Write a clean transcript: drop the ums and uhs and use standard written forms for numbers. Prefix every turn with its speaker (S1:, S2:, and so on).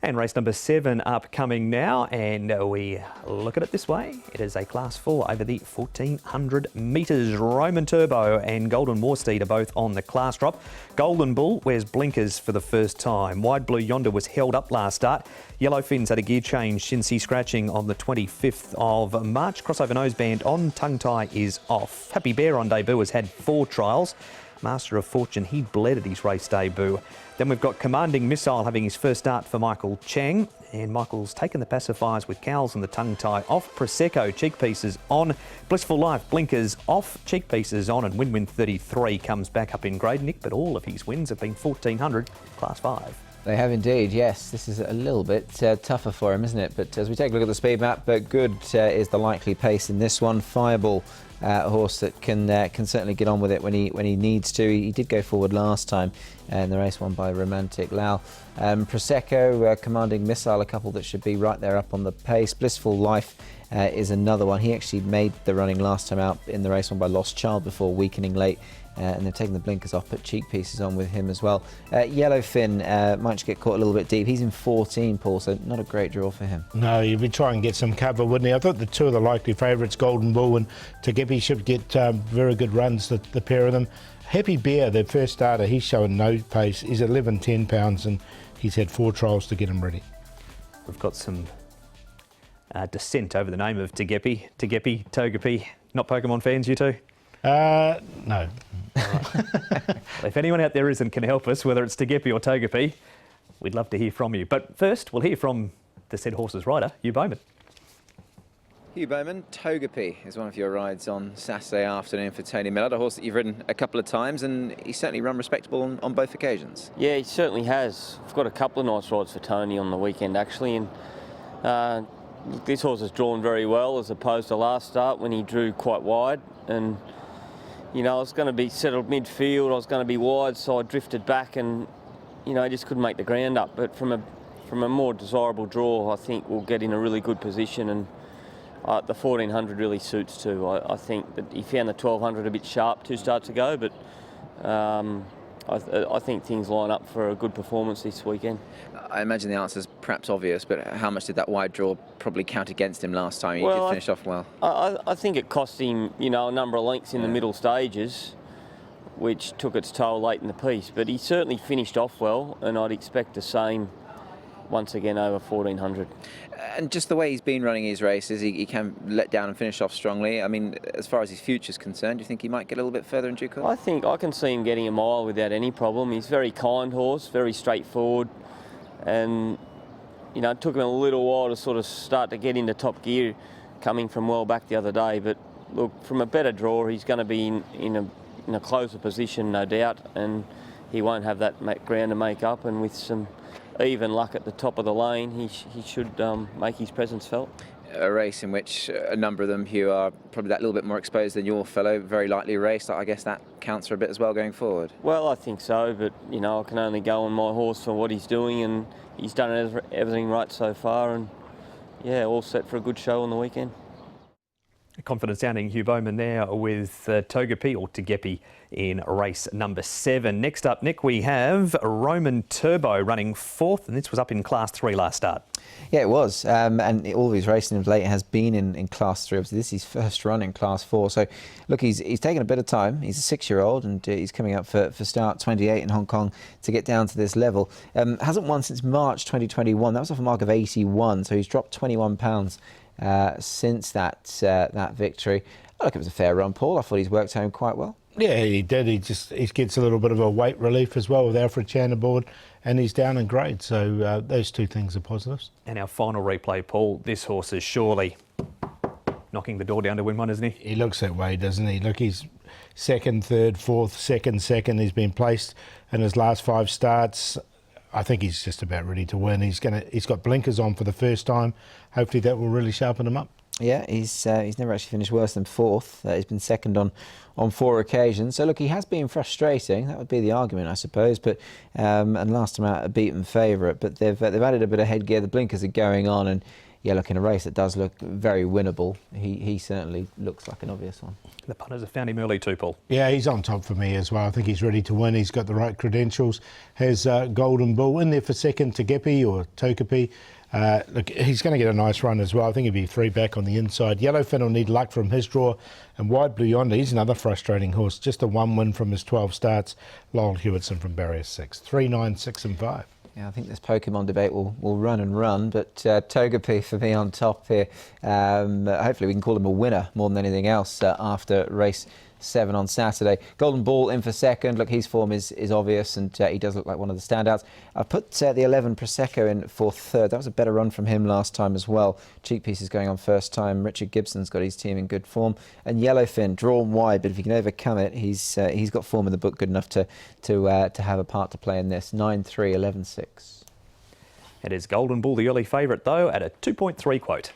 S1: And race number 7 upcoming now, and we look at it this way. It is a Class 4 over the 1400 metres. Roman Turbo and Golden Warsteed are both on the class drop. Golden Bull wears blinkers for the first time. Wide Blue Yonder was held up last start. Yellow Fins had a gear change, Shinsi scratching on the 25th of March. Crossover noseband on, tongue tie is off. Happy Bear on debut has had 4 trials. Master of Fortune, he bled at his race debut. Then we've got Commanding Missile having his first start for Michael Chang. And Michael's taken the pacifiers with cowls and the tongue tie off. Prosecco, cheek pieces on. Blissful Life, blinkers off, cheek pieces on. And Win 33 comes back up in grade, Nick, but all of his wins have been 1400 Class 5.
S2: They have indeed, yes. This is a little bit tougher for him, isn't it? But as we take a look at the speed map, good is the likely pace in this one. Fireball, a horse that can certainly get on with it when he needs to. He did go forward last time in the race won by Romantic Lau. Prosecco, Commanding Missile, a couple that should be right there up on the pace. Blissful Life is another one. He actually made the running last time out in the race won by Lost Child before weakening late. And they've taken the blinkers off, put cheek pieces on with him as well. Yellowfin might just get caught a little bit deep. He's in 14, Paul, so not a great draw for him.
S3: No, he'd be trying to get some cover, wouldn't he? I thought the two of the likely favourites, Golden Bull and Tagepi, should get very good runs, the pair of them. Happy Bear, their first starter, he's showing no pace. He's 11, 10 pounds, and he's had 4 trials to get him ready.
S1: We've got some dissent over the name of Tagepi. Tagepi, Togepi. Not Pokemon fans, you two?
S3: No.
S1: All right. Well, if anyone out there is and can help us, whether it's Tagepi or Togepi, we'd love to hear from you. But first, we'll hear from the said horse's rider, Hugh Bowman.
S4: Hugh Bowman, Togepi is one of your rides on Saturday afternoon for Tony Millard, a horse that you've ridden a couple of times, and he's certainly run respectable on both occasions.
S5: Yeah, he certainly has. I've got a couple of nice rides for Tony on the weekend, actually, and this horse has drawn very well as opposed to last start when he drew quite wide. And you know, I was going to be settled midfield, I was going to be wide, so I drifted back and, you know, I just couldn't make the ground up. But from a more desirable draw, I think we'll get in a really good position, and the 1400 really suits too. I think that he found the 1200 a bit sharp 2 starts ago, but I think things line up for a good performance this weekend.
S4: I imagine the answer's perhaps obvious, but how much did that wide draw probably count against him last time? He did finish off well.
S5: I think it cost him, you know, a number of lengths in the middle stages, which took its toll late in the piece. But he certainly finished off well, and I'd expect the same once again over 1400.
S4: And just the way he's been running his races, he can let down and finish off strongly. I mean, as far as his future's concerned, do you think he might get a little bit further in due course?
S5: I think I can see him getting a mile without any problem. He's a very kind horse, very straightforward, and you know, it took him a little while to sort of start to get into top gear, coming from well back the other day. But look, from a better draw, he's going to be in a closer position, no doubt, and he won't have that ground to make up. And with some even luck at the top of the lane, he should make his presence felt.
S4: A race in which a number of them, Hugh, are probably that little bit more exposed than your fellow, very lightly raced. I guess that counts for a bit as well going forward.
S5: Well, I think so, but you know, I can only go on my horse for what he's doing, and he's done everything right so far, and yeah, all set for a good show on the weekend.
S1: Confident sounding Hugh Bowman there with Togepi or Tagepi in race number 7. Next up, Nick, we have Roman Turbo running 4th, and this was up in Class 3 last start.
S2: Yeah, it was, and all of his racing of late has been in Class 3. Obviously, this is his first run in Class 4. So, look, he's taken a bit of time. He's a 6-year-old, and he's coming up for start 28 in Hong Kong to get down to this level. Hasn't won since March 2021. That was off a mark of 81, so he's dropped 21 pounds since that victory. Oh, look, it was a fair run, Paul. I thought he's worked home quite well.
S3: Yeah, he did. He gets a little bit of a weight relief as well with Alfred Chan aboard, and he's down in grade. So those two things are positives.
S1: And our final replay, Paul, this horse is surely knocking the door down to win one, isn't he?
S3: He looks that way, doesn't he? Look, he's 2nd, 3rd, 4th, 2nd. He's been placed in his last 5 starts. I think he's just about ready to win. He's got blinkers on for the first time. Hopefully that will really sharpen him up.
S2: Yeah, he's never actually finished worse than 4th. He's been 2nd on 4 occasions. So look, he has been frustrating. That would be the argument, I suppose. But and last time out, a beaten favourite. But they've added a bit of headgear. The blinkers are going on, and look, in a race that does look very winnable, he certainly looks like an obvious one.
S1: The punters have found him early too, Paul.
S3: Yeah, he's on top for me as well. I think he's ready to win. He's got the right credentials. Has Golden Bull in there for second to Gippy or Tokapi. Look, he's going to get a nice run as well. I think he'll be 3 back on the inside. Yellowfin will need luck from his draw. And Wide Blue Yonder, he's another frustrating horse. Just a 1 win from his 12 starts. Lyle Hewitson from barrier 6. 3, 9, 6 and 5.
S2: Yeah, I think this Pokemon debate will run and run, but Togepi for me on top here. Hopefully we can call him a winner more than anything else after race 7 on Saturday. Golden Ball in for second. Look, his form is obvious, and he does look like one of the standouts. I've put the 11 Prosecco in for third. That was a better run from him last time as well. Cheek Piece is going on first time. Richard Gibson's got his team in good form, and Yellowfin drawn wide, but if he can overcome it, he's got form in the book good enough to have a part to play in this. 9-3, 11-6.
S1: It is Golden Bull, the early favourite though, at a 2.3 quote.